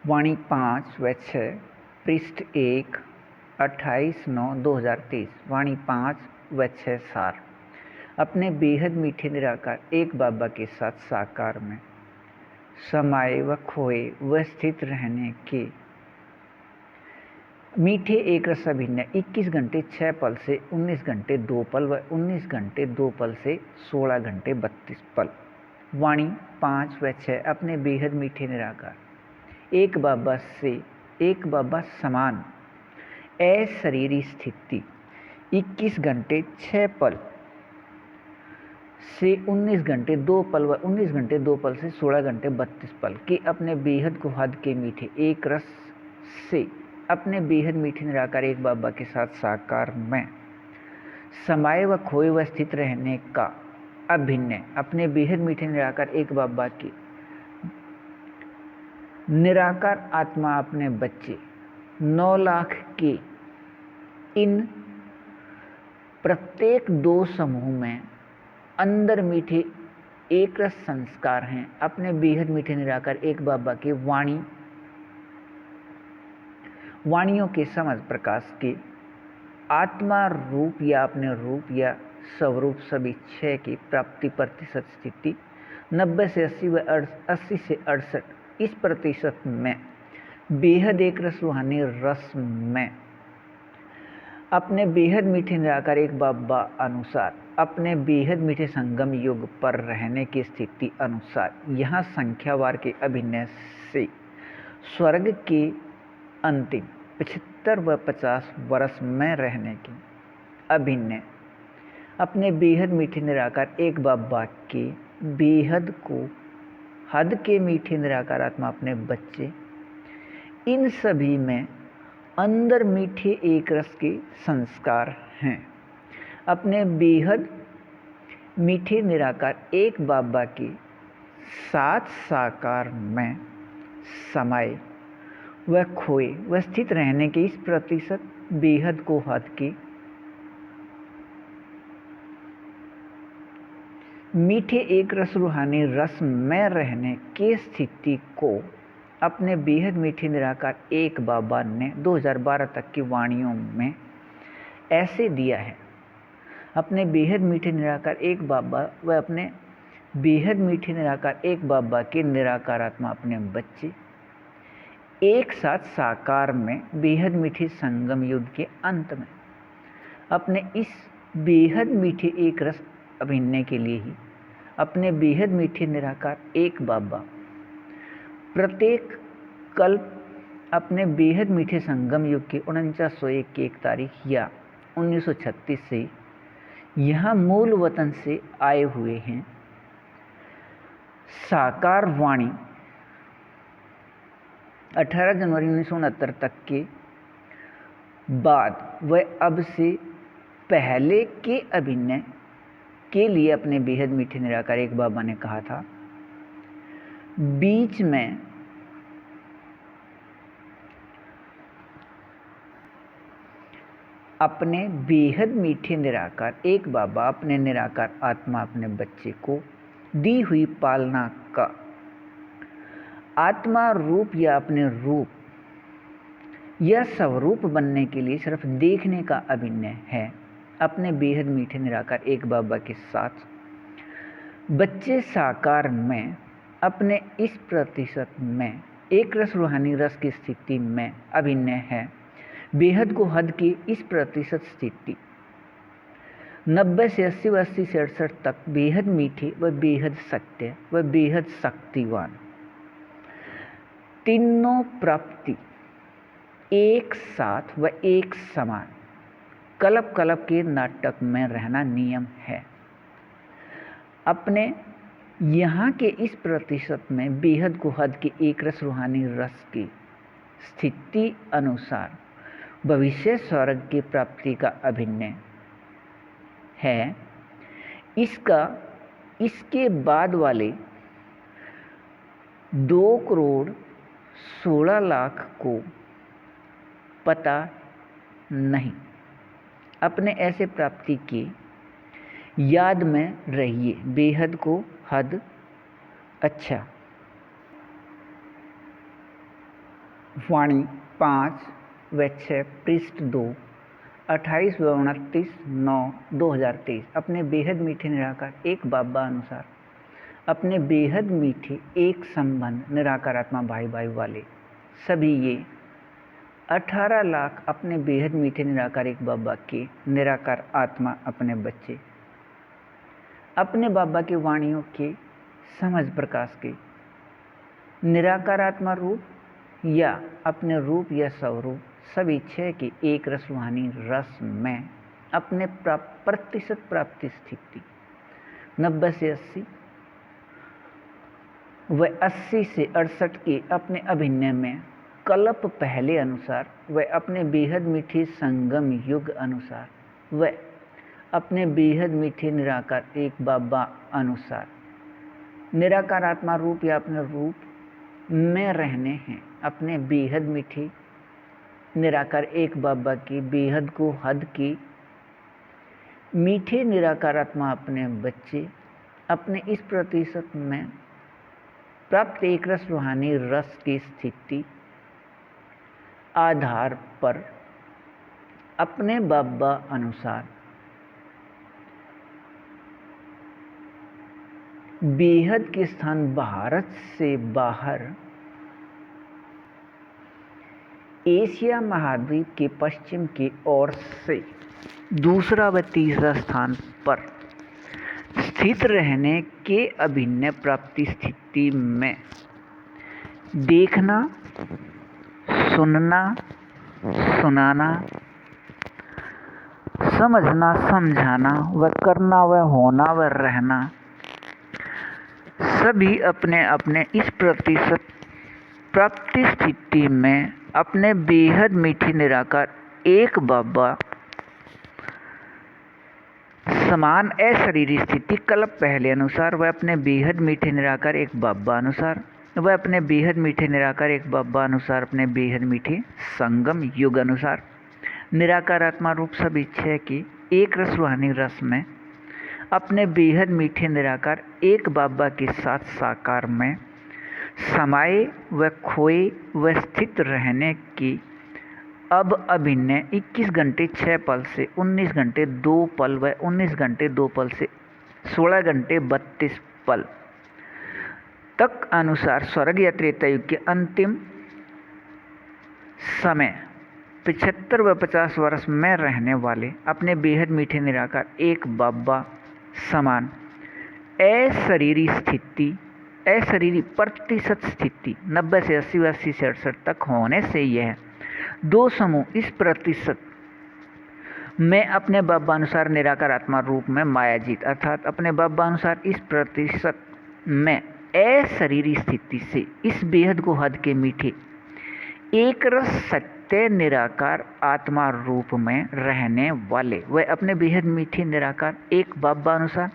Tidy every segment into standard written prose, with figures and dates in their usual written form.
वाणी 5 व 6 पृष्ठ 1 28/9/2023 वाणी 5 व 6 सार। अपने बेहद मीठे निराकार एक बाबा के साथ साकार में समाये व खोए व स्थित रहने के मीठे एक रस अभिनय 21 घंटे 6 पल से 19 घंटे 2 पल व 19 घंटे 2 पल से 16 घंटे 32 पल। वाणी 5 व 6 अपने बेहद मीठे निराकार एक बाबा से एक बाबा समान अशरीरी स्थिति 21 घंटे 6 पल से 19 घंटे 2 पल व 19 घंटे 2 पल से 16 घंटे 32 पल के अपने बेहद को हद के मीठे एक रस से अपने बेहद मीठे निराकार एक बाबा के साथ साकार में समाये व खोए व स्थित रहने का अभिनय अपने बेहद मीठे निराकार एक बाबा की निराकार आत्मा अपने बच्चे 9 लाख के इन प्रत्येक 2 समूह में अंदर मीठे एक रस संस्कार हैं। अपने बेहद मीठे निराकार एक बाबा के वाणियों के समझ प्रकाश के आत्मा रूप या अपने रूप या स्वरूप सभी 6 की प्राप्ति प्रतिशत स्थिति 90 से 80 व 80 से 68 इस प्रतिशत में बेहद एक रस रूहानी रस में अपने बेहद मीठे निराकार एक बाबा अनुसार अपने बेहद मीठे संगम युग पर रहने की स्थिति अनुसार यहाँ संख्यावार के अभिनय से स्वर्ग के अंतिम 75 व 50 वर्ष में रहने की अभिनय अपने बेहद मीठे निराकार एक बाबा के बेहद को हद के मीठे निराकार आत्मा अपने बच्चे इन सभी में अंदर मीठे एक रस के संस्कार हैं। अपने बेहद मीठे निराकार एक बाबा के साथ साकार में समाये व खोए व स्थित रहने के इस प्रतिशत बेहद को हद के मीठे एक रस रूहानी रस में रहने के स्थिति को अपने बेहद मीठे निराकार एक बाबा ने 2012 तक की वाणियों में ऐसे दिया है। अपने बेहद मीठे निराकार एक बाबा व अपने बेहद मीठे निराकार एक बाबा के निराकार आत्मा अपने बच्चे एक साथ साकार में बेहद मीठे संगम युग के अंत में अपने इस बेहद मीठे एक रस अभिनय के लिए ही अपने बेहद मीठे निराकार एक बाबा प्रत्येक कल्प अपने बेहद मीठे संगम युग के 4901 की 1 तारीख या 1936 से यहाँ मूल वतन से आए हुए हैं। साकार वाणी 18 जनवरी 1969 तक के बाद व अब से पहले के अभिनय के लिए अपने बेहद मीठे निराकार एक बाबा ने कहा था, बीच में अपने बेहद मीठे निराकार एक बाबा अपने निराकार आत्मा अपने बच्चे को दी हुई पालना का आत्मा रूप या अपने रूप या स्वरूप बनने के लिए सिर्फ देखने का अभिनय है। अपने बेहद मीठे निराकार एक बाबा के साथ बच्चे साकार में अपने इस प्रतिशत में एक रस रूहानी रस की स्थिति में अभिनय है। बेहद को हद की इस प्रतिशत स्थिति 90 से 80 व 80 से 68 तक बेहद मीठे व बेहद सत्य व बेहद शक्तिवान तीनों प्राप्ति एक साथ व एक समान कल्प कल्प के नाटक में रहना नियम है। अपने यहाँ के इस प्रतिशत में बेहद को हद की एक रस रूहानी रस की स्थिति अनुसार भविष्य स्वर्ग की प्राप्ति का अभिनय है। इसके बाद वाले 2,16,00,000 को पता नहीं। अपने ऐसे प्राप्ति की याद में रहिए। बेहद को हद अच्छा वाणी 5 व 6 पृष्ठ 2 28 व 29/9/2023। अपने बेहद मीठे निराकार एक बाबा अनुसार अपने बेहद मीठे एक संबंध निराकार आत्मा भाई भाई वाले सभी ये 18 लाख अपने बेहद मीठे निराकार एक बाबा के निराकार आत्मा अपने बच्चे अपने बाबा की वाणियों के समझ प्रकाश के निराकार आत्मा रूप या अपने रूप या स्वरूप सभी छह की एक रस रूहानी रस में अपने प्रतिशत प्राप्ति स्थिति 90 से 80 व 80 से 68 के अपने अभिनय में कल्प पहले अनुसार व अपने बेहद मीठे संगम युग अनुसार व अपने बेहद मीठे निराकार एक बाबा अनुसार निराकार आत्मा रूप या अपने रूप में रहने हैं। अपने बेहद मीठे निराकार एक बाबा की बेहद को हद की मीठे निराकार आत्मा अपने बच्चे अपने इस प्रतिशत में प्राप्त एक रस रूहानी रस की स्थिति आधार पर अपने बाबा अनुसार बेहद के स्थान भारत से बाहर एशिया महाद्वीप के पश्चिम की ओर से दूसरा व तीसरा स्थान पर स्थित रहने के अभिनय प्राप्ति स्थिति में देखना, सुनना, सुनाना, समझना, समझाना व करना व होना व रहना सभी अपने अपने इस प्रतिशत प्राप्ति स्थिति में अपने बेहद मीठी निराकार एक बाबा समान अशरीरी स्थिति कल्प पहले अनुसार वह अपने बेहद मीठे निराकार एक बाबा अनुसार वह अपने बेहद मीठे निराकार एक बाबा अनुसार अपने बेहद मीठे संगम युग अनुसार निराकार आत्मा रूप सब इच्छा की एक रस रूहानी रस में अपने बेहद मीठे निराकार एक बाबा के साथ साकार में समाये व खोए व स्थित रहने की अब अभिनय 21 घंटे 6 पल से 19 घंटे 2 पल व 19 घंटे 2 पल से 16 घंटे 32 पल तक अनुसार स्वर्ग या त्रेता युग के अंतिम समय 75 व 50 वर्ष में रहने वाले अपने बेहद मीठे निराकार एक बाबा समान अशरीरी स्थिति अशरीरी प्रतिशत स्थिति 90 से 80 व 80 से 68 तक होने से यह दो समूह इस प्रतिशत में अपने बाबा अनुसार निराकार आत्मा रूप में मायाजीत अर्थात अपने बाबा अनुसार इस प्रतिशत में अशरीरी स्थिति से इस बेहद को हद के मीठे एक रस सत्य निराकार आत्मा रूप में रहने वाले वह अपने बेहद मीठे निराकार एक बाबा अनुसार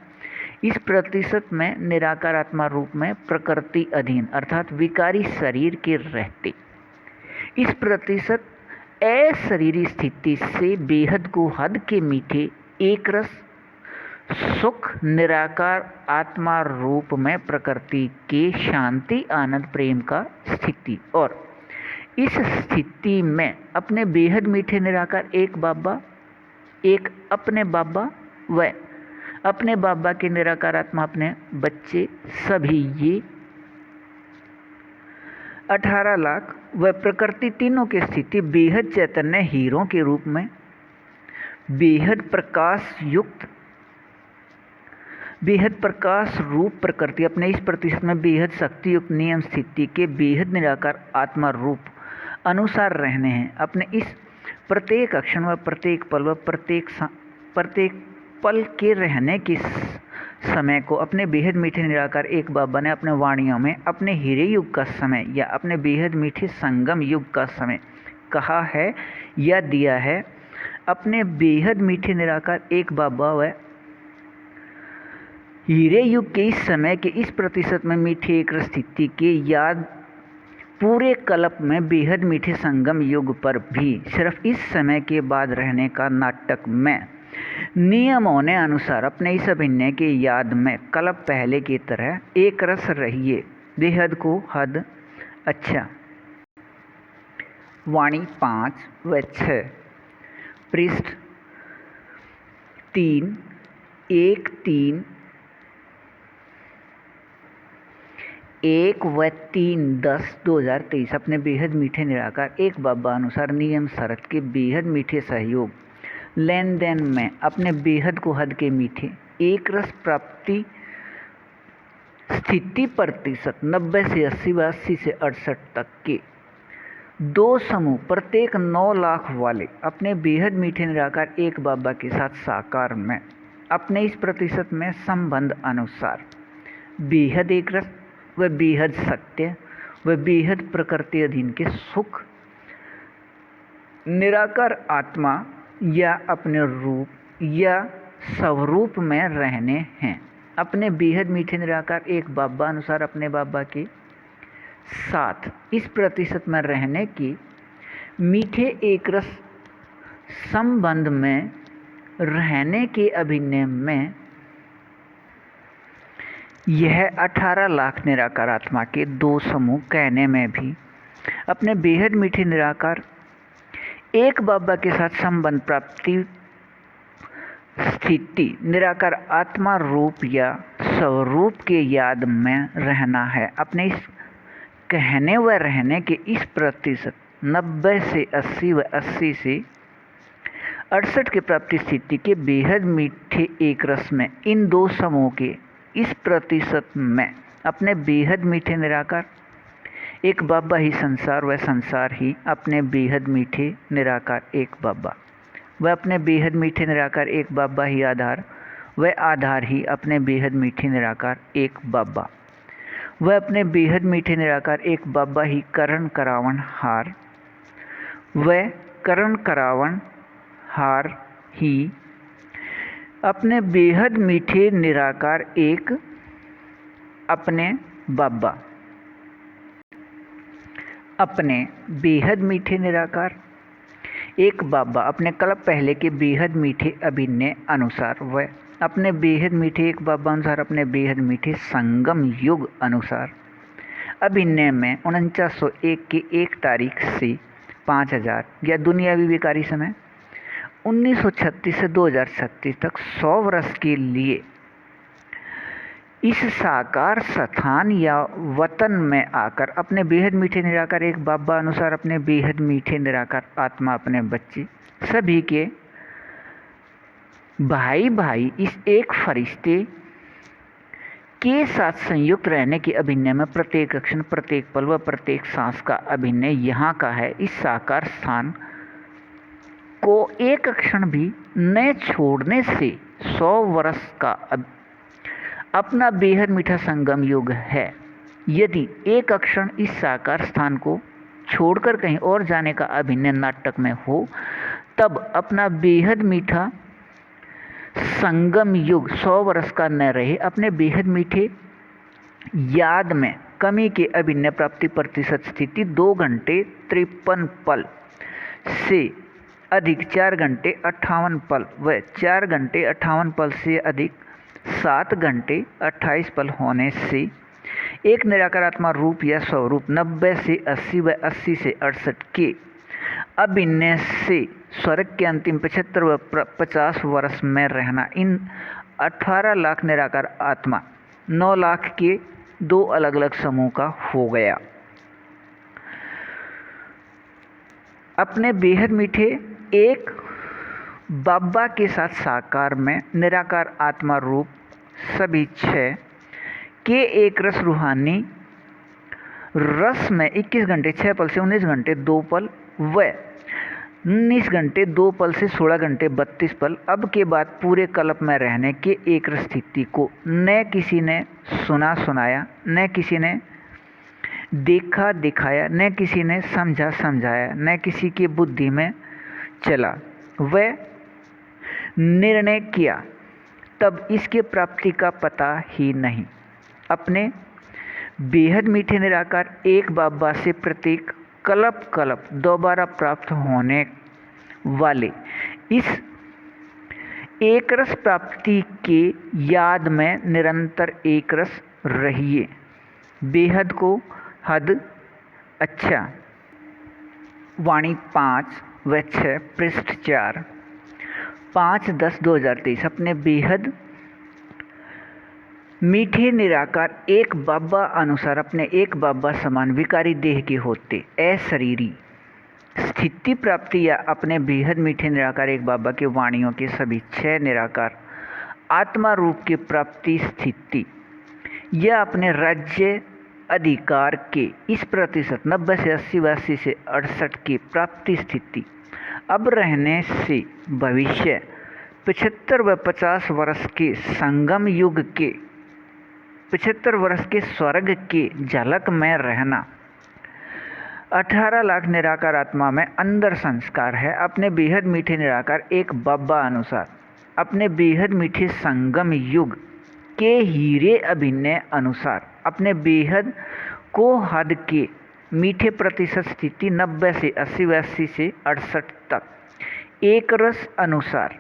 इस प्रतिशत में निराकार आत्मा रूप में प्रकृति अधीन अर्थात विकारी शरीर के रहते इस प्रतिशत अशरीरी स्थिति से बेहद को हद के मीठे एक रस सुख निराकार आत्मा रूप में प्रकृति के शांति आनंद प्रेम का स्थिति और इस स्थिति में अपने बेहद मीठे निराकार एक बाबा एक अपने बाबा व अपने बाबा के निराकार आत्मा अपने बच्चे सभी ये 18 लाख व प्रकृति तीनों की स्थिति बेहद चैतन्य हीरों के रूप में बेहद प्रकाश युक्त बेहद प्रकाश रूप प्रकृति अपने इस प्रतिशत में बेहद शक्ति युक्त नियम स्थिति के बेहद निराकार आत्मा रूप अनुसार रहने हैं। अपने इस प्रत्येक अक्षण व प्रत्येक पल व प्रत्येक पल के रहने के समय को अपने बेहद मीठे निराकार एक बाबा ने अपने वाणियों में अपने हीरे युग का समय या अपने बेहद मीठे संगम युग का समय कहा है या दिया है। अपने बेहद मीठे निराकार एक बाबा व हीरे युग के इस समय के इस प्रतिशत में मीठे एक स्थिति के याद पूरे कल्प में बेहद मीठे संगम युग पर भी सिर्फ इस समय के बाद रहने का नाटक में नियमों ने अनुसार अपने इस अभिनय के याद में कल्प पहले की तरह एक रस रहिए बेहद को हद अच्छा वाणी 5 व 6, पृष्ठ 3, 1, 3, 1 व 3, 10, 2023 अपने बेहद मीठे निराकार एक बाबा अनुसार नियम शरत के बेहद मीठे सहयोग लेन देन में अपने बेहद को हद के मीठे एक रस प्राप्ति स्थिति प्रतिशत 90 से 80 व 80 से 68 तक के दो समूह प्रत्येक 9 लाख वाले अपने बेहद मीठे निराकार एक बाबा के साथ साकार में अपने इस प्रतिशत में संबंध अनुसार बेहद एक रस व बेहद सत्य व बेहद प्रकृति अधीन के सुख निराकार आत्मा या अपने रूप या स्वरूप में रहने हैं। अपने बेहद मीठे निराकार एक बाबा अनुसार अपने बाबा के साथ इस प्रतिशत में रहने की मीठे एक रस संबंध में रहने के अभिनय में यह 18 लाख निराकार आत्मा के दो समूह कहने में भी अपने बेहद मीठे निराकार एक बाबा के साथ संबंध प्राप्ति स्थिति निराकार आत्मा रूप या स्वरूप के याद में रहना है। अपने इस कहने व रहने के इस प्रतिशत 90 से 80 व 80 से 68 के प्राप्ति स्थिति के बेहद मीठे एक रस में इन दो समूह के इस प्रतिशत में अपने बेहद मीठे निराकार एक बाबा ही संसार व संसार ही अपने बेहद मीठे निराकार एक बाबा व अपने बेहद मीठे निराकार एक बाबा ही आधार व आधार ही अपने बेहद मीठे निराकार एक बाबा व अपने बेहद मीठे निराकार एक बाबा ही करण करावन हार व करण करावन हार ही अपने बेहद मीठे निराकार एक अपने बाबा अपने बेहद मीठे निराकार एक बाबा अपने कल्प पहले के बेहद मीठे अभिनय अनुसार व अपने बेहद मीठे एक बाबा अनुसार अपने बेहद मीठे संगम युग अनुसार अभिनय में 4901 की 1 तारीख से 5000 या दुनियावी विकारी समय 1936 से 2036 तक 100 वर्ष के लिए इस साकार स्थान या वतन में आकर अपने बेहद मीठे निराकार एक बाबा अनुसार अपने बेहद मीठे निराकार आत्मा अपने बच्चे सभी के भाई भाई इस एक फरिश्ते के साथ संयुक्त रहने के अभिनय में प्रत्येक क्षण प्रत्येक पल व प्रत्येक सांस का अभिनय यहाँ का है। इस साकार स्थान को एक क्षण भी न छोड़ने से 100 वर्ष का अपना बेहद मीठा संगम युग है। यदि एक क्षण इस साकार स्थान को छोड़कर कहीं और जाने का अभिनय नाटक में हो तब अपना बेहद मीठा संगम युग 100 वर्ष का न रहे। अपने बेहद मीठे याद में कमी के अभिनय प्राप्ति प्रतिशत स्थिति 2 घंटे 53 पल से अधिक 4 घंटे 58 पल व 4 घंटे 58 पल से अधिक 7 घंटे 28 पल होने से एक निराकार आत्मा रूप या स्वरूप 90 से 80 व 80 से 68 के अभिनय से स्वर्ग के अंतिम 75 व 50 वर्ष में रहना इन 18 लाख निराकार आत्मा 9 लाख के 2 अलग अलग समूह का हो गया। अपने बेहद मीठे एक बाबा के साथ साकार में निराकार आत्मा रूप सभी 6 के एक रस रूहानी रस में 21 घंटे 6 पल से 19 घंटे 2 पल व 19 घंटे 2 पल से 16 घंटे 32 पल अब के बाद पूरे कल्प में रहने के एक रस स्थिति को न किसी ने सुना सुनाया, न किसी ने देखा दिखाया, न किसी ने समझा समझाया, न किसी की बुद्धि में चला व निर्णय किया, तब इसके प्राप्ति का पता ही नहीं। अपने बेहद मीठे निराकार एक बाबा से प्रत्येक कल्प कल्प दोबारा प्राप्त होने वाले इस एक रस प्राप्ति के याद में निरंतर एक रस रहिए। बेहद को हद अच्छा वाणी 5 व 6 पृष्ठ 4 5/10/2023 अपने बेहद मीठे निराकार एक बाबा अनुसार अपने एक बाबा समान विकारी देह के होते अशरीरी स्थिति प्राप्ति या अपने बेहद मीठे निराकार एक बाबा के वाणियों के सभी 6 निराकार आत्मा रूप की प्राप्ति स्थिति या अपने राज्य अधिकार के इस प्रतिशत 90 से 80 व 80 से 68 की प्राप्ति स्थिति अब रहने से भविष्य 75 व 50 वर्ष के संगम युग के 75 वर्ष के स्वर्ग के झलक में रहना 18 लाख निराकार आत्मा में अंदर संस्कार है अपने बेहद मीठे निराकार एक बाबा अनुसार अपने बेहद मीठे संगम युग के हीरे अभिनय अनुसार अपने बेहद को हद के मीठे प्रतिशत स्थिति 90 से 80 व 80 से 68 तक एक रस अनुसार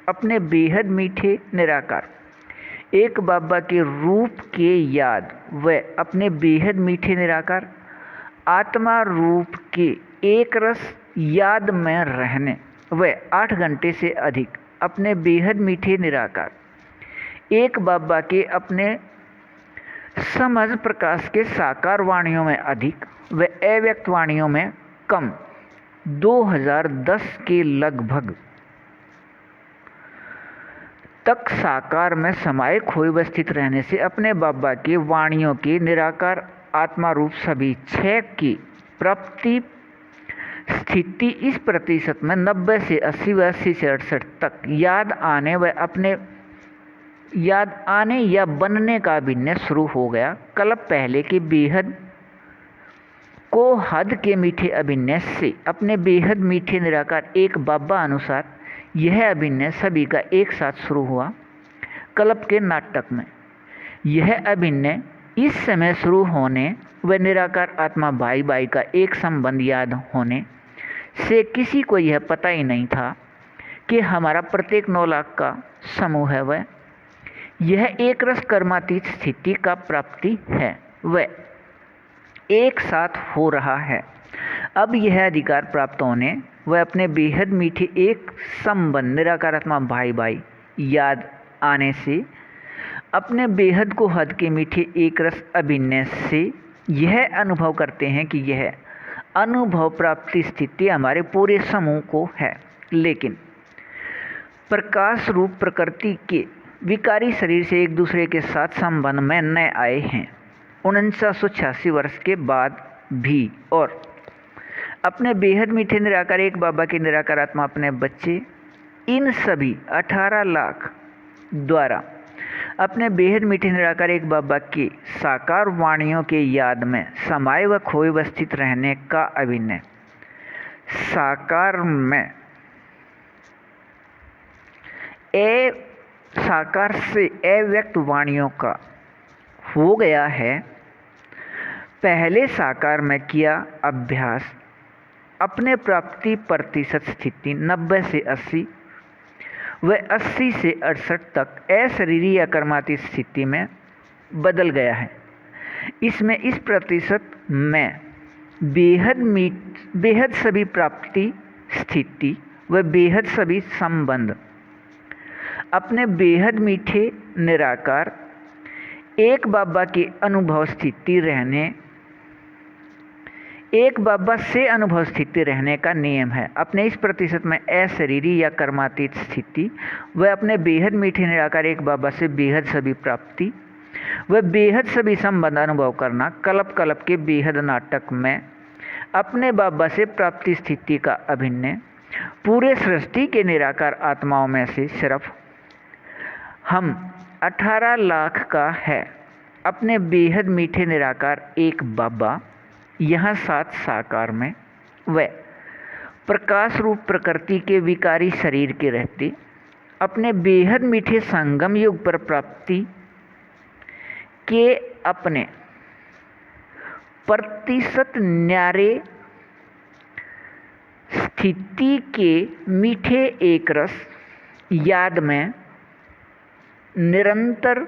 अपने बेहद मीठे निराकार एक बाबा के रूप के याद व अपने बेहद मीठे निराकार आत्मा रूप के एक रस याद में रहने व 8 घंटे से अधिक अपने बेहद मीठे निराकार एक बाबा के अपने समझ प्रकाश के साकार वाणियों में अधिक व अव्यक्त वाणियों में कम 2010 के लगभग तक साकार में समाये खोए व स्थित रहने से अपने बाबा के वाणियों के निराकार आत्मा रूप सभी 6 की प्राप्ति स्थिति इस प्रतिशत में 90 से 80 व 80 से 68 तक याद आने या बनने का अभिनय शुरू हो गया कल्प पहले के बेहद को हद के मीठे अभिनय से अपने बेहद मीठे निराकार एक बाबा अनुसार यह अभिनय सभी का एक साथ शुरू हुआ कल्प के नाटक में। यह अभिनय इस समय शुरू होने व निराकार आत्मा भाई भाई का एक संबंध याद होने से किसी को यह पता ही नहीं था कि हमारा प्रत्येक 9 लाख का समूह है वह यह एक रस कर्मातीत स्थिति का प्राप्ति है वह एक साथ हो रहा है। अब यह अधिकार प्राप्त होने वह अपने बेहद मीठे एक संबंध निराकार आत्मा भाई भाई याद आने से अपने बेहद को हद के मीठे एक रस अभिनय से यह अनुभव करते हैं कि यह अनुभव प्राप्ति स्थिति हमारे पूरे समूह को है लेकिन प्रकाश रूप प्रकृति के विकारी शरीर से एक दूसरे के साथ संबंध में न आए हैं 1986 वर्ष के बाद भी और अपने बेहद मीठे निराकार एक बाबा के निराकार आत्मा अपने बच्चे इन सभी 18 लाख द्वारा अपने बेहद मीठे निराकार एक बाबा की साकार वाणियों के याद में समाये व खोए व स्थित रहने का अभिनय साकार में साकार से अव्यक्त वाणियों का हो गया है। पहले साकार में किया अभ्यास अपने प्राप्ति प्रतिशत स्थिति 90 से 80 व 80 से 68 तक अशरीरी या कर्मातीत स्थिति में बदल गया है। इसमें इस प्रतिशत में बेहद सभी प्राप्ति स्थिति व बेहद सभी संबंध अपने बेहद मीठे निराकार एक बाबा की अनुभव स्थिति रहने एक बाबा से अनुभव स्थिति रहने का नियम है। अपने इस प्रतिशत में अशरीरी या कर्मातीत स्थिति व अपने बेहद मीठे निराकार एक बाबा से बेहद सभी प्राप्ति व बेहद सभी संबंध अनुभव करना कल्प कल्प के बेहद नाटक में अपने बाबा से प्राप्ति स्थिति का अभिनय पूरे सृष्टि के निराकार आत्माओं में से सिर्फ हम 18 लाख का है। अपने बेहद मीठे निराकार एक बाबा यहाँ साथ साकार में व प्रकाश रूप प्रकृति के विकारी शरीर के रहते अपने बेहद मीठे संगम युग पर प्राप्ति के अपने प्रतिशत न्यारे स्थिति के मीठे एक रस याद में निरंतर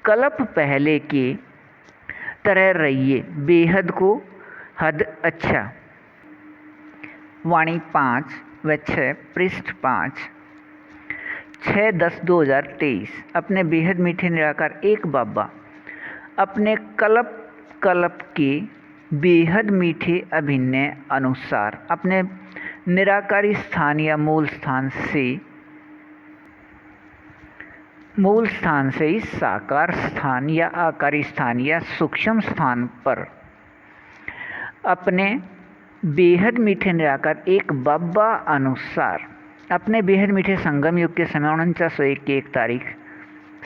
कल्प पहले के तरह रहिए। बेहद को हद अच्छा वाणी 5 व 6 पृष्ठ 5 6/10/2023। अपने बेहद मीठे निराकार एक बाबा अपने कल्प कल्प के बेहद मीठे अभिनय अनुसार अपने निराकारी स्थान या मूल स्थान से इस साकार स्थान या आकारी स्थान या सूक्ष्म स्थान पर अपने बेहद मीठे निराकार एक बाबा अनुसार अपने बेहद मीठे संगम युग के समय 4901 की 1 तारीख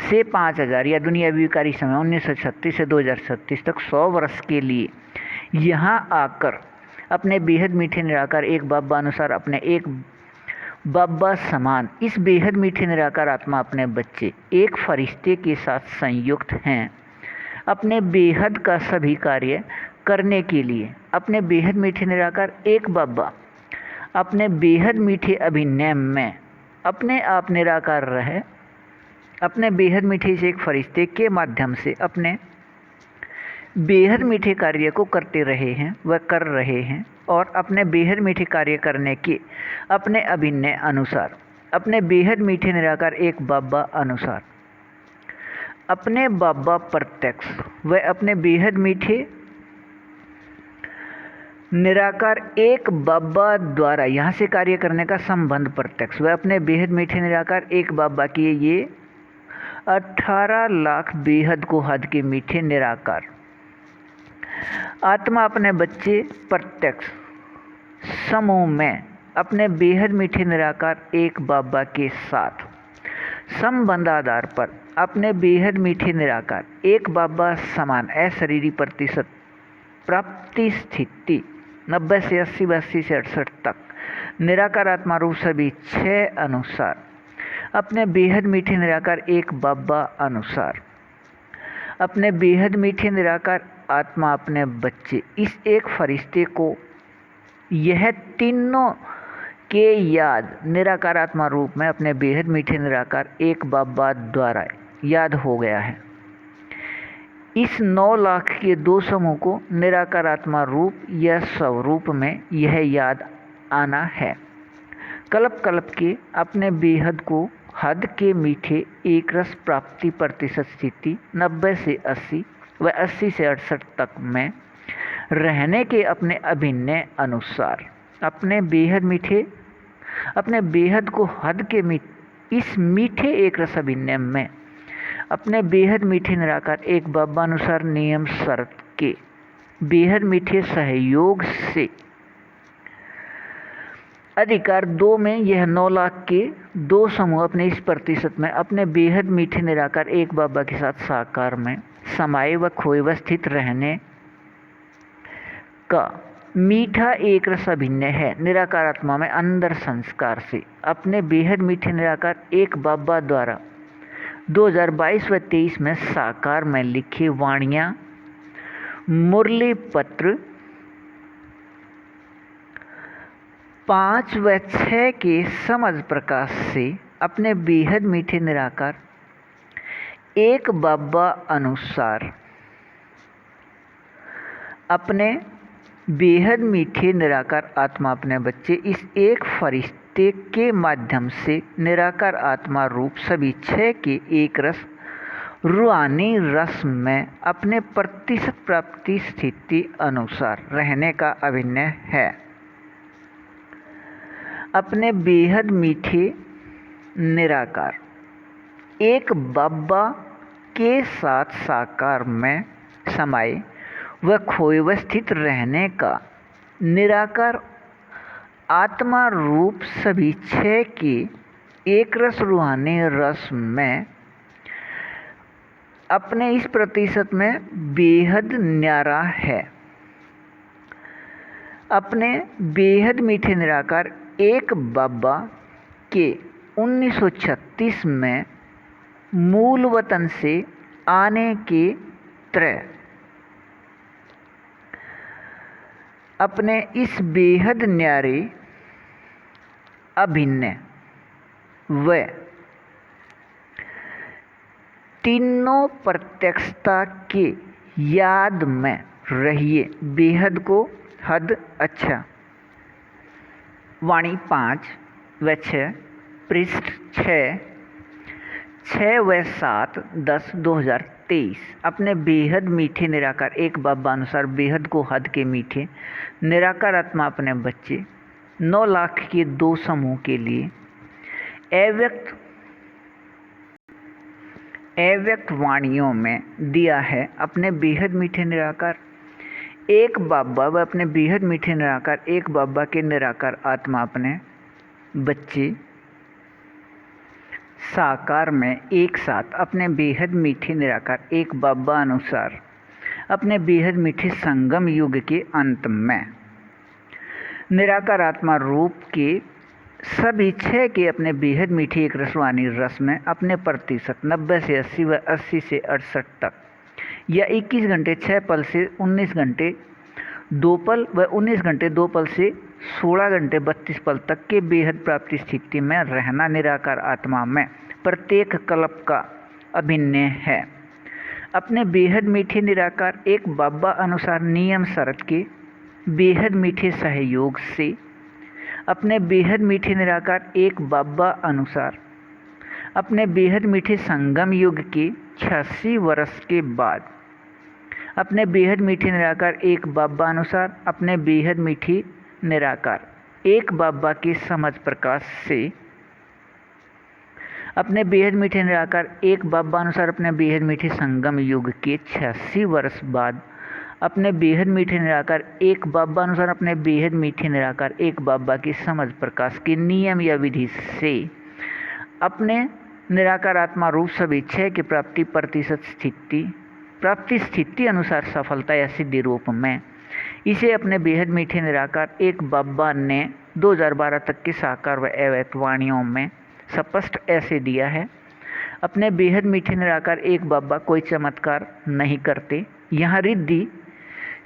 से 5000 या दुनियावी विकारी समय 1936 से 2036 तक 100 वर्ष के लिए यहाँ आकर अपने बेहद मीठे निराकार एक बाबा अनुसार अपने एक बाबा समान इस बेहद मीठे निराकार आत्मा अपने बच्चे एक फरिश्ते के साथ संयुक्त हैं अपने बेहद का सभी कार्य करने के लिए। अपने बेहद मीठे निराकार एक बाबा अपने बेहद मीठे अभिनय में अपने आप निराकार रहे अपने बेहद मीठे से एक फरिश्ते के माध्यम से अपने बेहद मीठे कार्य को करते रहे हैं व कर रहे हैं और अपने बेहद मीठे कार्य करने के अपने अभिनय अनुसार अपने बेहद मीठे निराकार एक बाबा अनुसार अपने बाबा प्रत्यक्ष व अपने बेहद मीठे निराकार एक बाबा द्वारा यहाँ से कार्य करने का संबंध प्रत्यक्ष व अपने बेहद मीठे निराकार एक बाबा के ये 18 लाख बेहद को हद के मीठे निराकार आत्मा अपने बच्चे प्रत्यक्ष समूह में अपने बेहद मीठे निराकार एक बाबा के साथ संबंध आधार पर अपने बेहद मीठे निराकार एक बाबा समान अशरीरी प्रतिशत प्राप्ति स्थिति 90 से 80 80 से 68 तक निराकार आत्मा रूप सभी 6 अनुसार अपने बेहद मीठे निराकार एक बाबा अनुसार अपने बेहद मीठे निराकार आत्मा अपने बच्चे इस एक फरिश्ते को यह तीनों के याद निराकार आत्मा रूप में अपने बेहद मीठे निराकार एक बाबा द्वारा याद हो गया है। इस 9 लाख के 2 समूह को निराकार आत्मा रूप या स्वरूप में यह याद आना है। कल्प कल्प के अपने बेहद को हद के मीठे एक रस प्राप्ति प्रतिशत स्थिति 90 से 80 व 80 से 68 तक में रहने के अपने अभिनय अनुसार अपने बेहद को हद के इस मीठे एक रस अभिनय में अपने बेहद मीठे निराकार एक बाबा अनुसार नियम शर्त के बेहद मीठे सहयोग से अधिकार 2 में यह 9 लाख के 2 समूह अपने इस प्रतिशत में अपने बेहद मीठे निराकार एक बाबा के साथ साकार में समाये व खोए व स्थित रहने का मीठा एक रस अभिनय है। निराकार आत्मा में अंदर संस्कार से अपने बेहद मीठे निराकार एक बाबा द्वारा 2022 व 23 में साकार में लिखे वाणियाँ मुरली पत्र 5 व 6 के समझ प्रकाश से अपने बेहद मीठे निराकार एक बाबा अनुसार अपने बेहद मीठे निराकार आत्मा अपने बच्चे इस एक फरिश्ते के माध्यम से निराकार आत्मा रूप सभी 6 के एक रस रूहानी रस में अपने प्रतिशत प्राप्ति स्थिति अनुसार रहने का अभिनय है। अपने बेहद मीठे निराकार एक बाबा के साथ साकार में समाये व खोए व स्थित रहने का निराकार आत्मा रूप सभी 6 के एक रस रूहानी रस में अपने इस प्रतिशत में बेहद न्यारा है। अपने बेहद मीठे निराकार एक बाबा के 1936 में मूल वतन से आने के त्रय अपने इस बेहद न्यारे अभिनय व तीनों प्रत्यक्षता के याद में रहिए। बेहद को हद अच्छा वाणी 5 व 6, पृष्ठ 6 व 7, 10/2023। अपने बेहद मीठे निराकार एक बाबा अनुसार बेहद को हद के मीठे निराकार आत्मा अपने बच्चे 9 लाख के 2 समूह के लिए अव्यक्त वाणियों में दिया है। अपने बेहद मीठे निराकार एक बाबा व अपने बेहद मीठे निराकार एक बाबा के निराकार आत्मा अपने बच्चे साकार में एक साथ अपने बेहद मीठे निराकार एक बाबा अनुसार अपने बेहद मीठे संगम युग के अंत में निराकार आत्मा रूप के सभी 6 के अपने बेहद मीठी एक रसवानी रस में अपने प्रतिशत 90 से 80 व 80 से 68 तक या 21 घंटे 6 पल से 19 घंटे 2 पल व 19 घंटे 2 पल से 16 घंटे 32 पल तक के बेहद प्राप्ति स्थिति में रहना निराकार आत्मा में प्रत्येक कल्प का अभिन्न है। अपने बेहद मीठे निराकार एक बाबा अनुसार नियम शरत के बेहद मीठे सहयोग से अपने बेहद मीठे निराकार एक बाबा अनुसार अपने बेहद मीठे संगम युग के 86 वर्ष के बाद अपने बेहद मीठे निराकार एक बाबा अनुसार अपने बेहद मीठी निराकार एक बाबा के समझ प्रकाश से अपने बेहद मीठे निराकार एक बाबा अनुसार अपने बेहद मीठे संगम युग के 86 वर्ष बाद अपने बेहद मीठे निराकार एक बाबा अनुसार अपने बेहद मीठे निराकार एक बाबा की समझ प्रकाश के नियम या विधि से अपने निराकार आत्मा रूप सभी 6 की प्राप्ति स्थिति अनुसार सफलता या सिद्धि रूप में इसे अपने बेहद मीठे निराकार एक बाबा ने 2012 तक के साकार व अव्यक्त वाणियों में स्पष्ट ऐसे दिया है। अपने बेहद मीठे निराकार एक बाबा कोई चमत्कार नहीं करते। यहाँ रिद्धि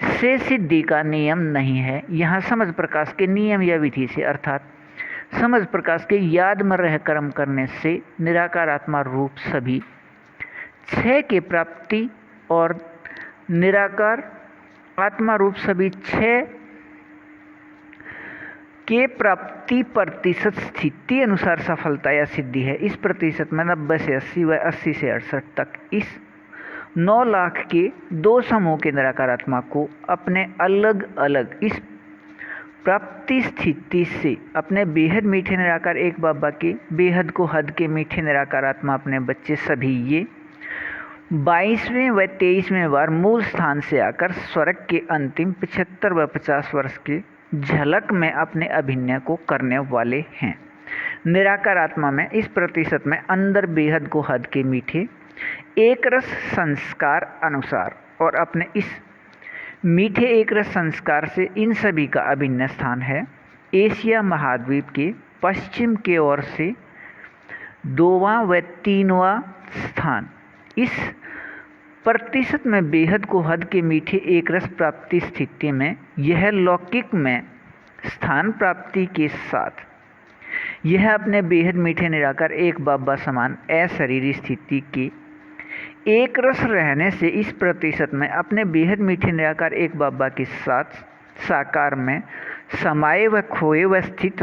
से सिद्धि का नियम नहीं है। यहाँ समझ प्रकाश के नियम या विधि से अर्थात समझ प्रकाश के याद में रह कर्म करने से निराकार आत्मा रूप सभी 6 के प्राप्ति और निराकार आत्मा रूप सभी 6 के प्राप्ति प्रतिशत स्थिति अनुसार सफलता या सिद्धि है। इस प्रतिशत में 90 से 80 व 80 से 68 तक इस 9 लाख के 2 समूह के निराकार आत्मा को अपने अलग अलग इस प्राप्ति स्थिति से अपने बेहद मीठे निराकार एक बाबा के बेहद को हद के मीठे निराकार आत्मा अपने बच्चे सभी ये 22वें व 23वें बार मूल स्थान से आकर स्वर्ग के अंतिम 75 व 50 वर्ष के झलक में अपने अभिनय को करने वाले हैं। निराकार आत्मा में इस प्रतिशत में अंदर बेहद को हद के मीठे एक रस संस्कार अनुसार और अपने इस मीठे एक रस संस्कार से इन सभी का अभिन्न स्थान है। एशिया महाद्वीप के पश्चिम की ओर से 2वां व 3वां स्थान इस प्रतिशत में बेहद को हद के मीठे एक रस प्राप्ति स्थिति में यह लौकिक में स्थान प्राप्ति के साथ यह अपने बेहद मीठे निराकार एक बाबा समान अशरीरी स्थिति के एक रस रहने से इस प्रतिशत में अपने बेहद मीठे निराकार एक बाबा के साथ साकार में समाये व खोए व स्थित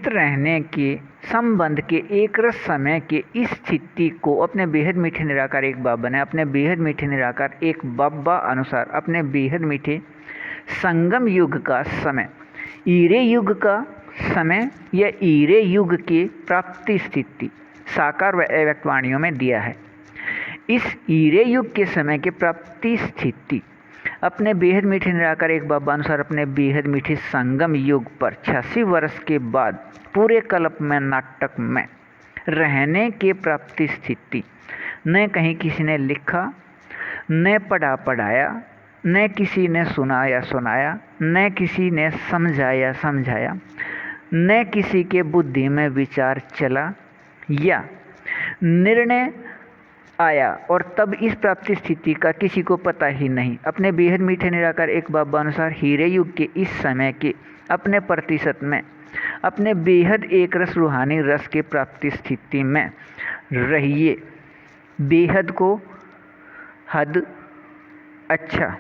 रहने के संबंध के एक रस समय के इस स्थिति को अपने बेहद मीठे निराकार एक बाबा ने अपने बेहद मीठे निराकार एक बाबा अनुसार अपने बेहद मीठे संगम युग का समय ईरे युग का समय या ईरे युग के प्राप्ति स्थिति साकार व अव्यक्त वाणियों में दिया है। इस ईरे युग के समय के प्राप्ति स्थिति अपने बेहद मीठे निराकार एक बाबा अनुसार अपने बेहद मीठे संगम युग पर 86 वर्ष के बाद पूरे कल्प में नाटक में रहने के प्राप्ति स्थिति न कहीं किसी ने लिखा न पढ़ाया न किसी ने सुनाया न किसी ने समझाया न किसी के बुद्धि में विचार चला या निर्णय आया और तब इस प्राप्ति स्थिति का किसी को पता ही नहीं। अपने बेहद मीठे निराकार एक बाबा अनुसार हीरे युग के इस समय के अपने प्रतिशत में अपने बेहद एक रस रूहानी रस के प्राप्ति स्थिति में रहिए। बेहद को हद अच्छा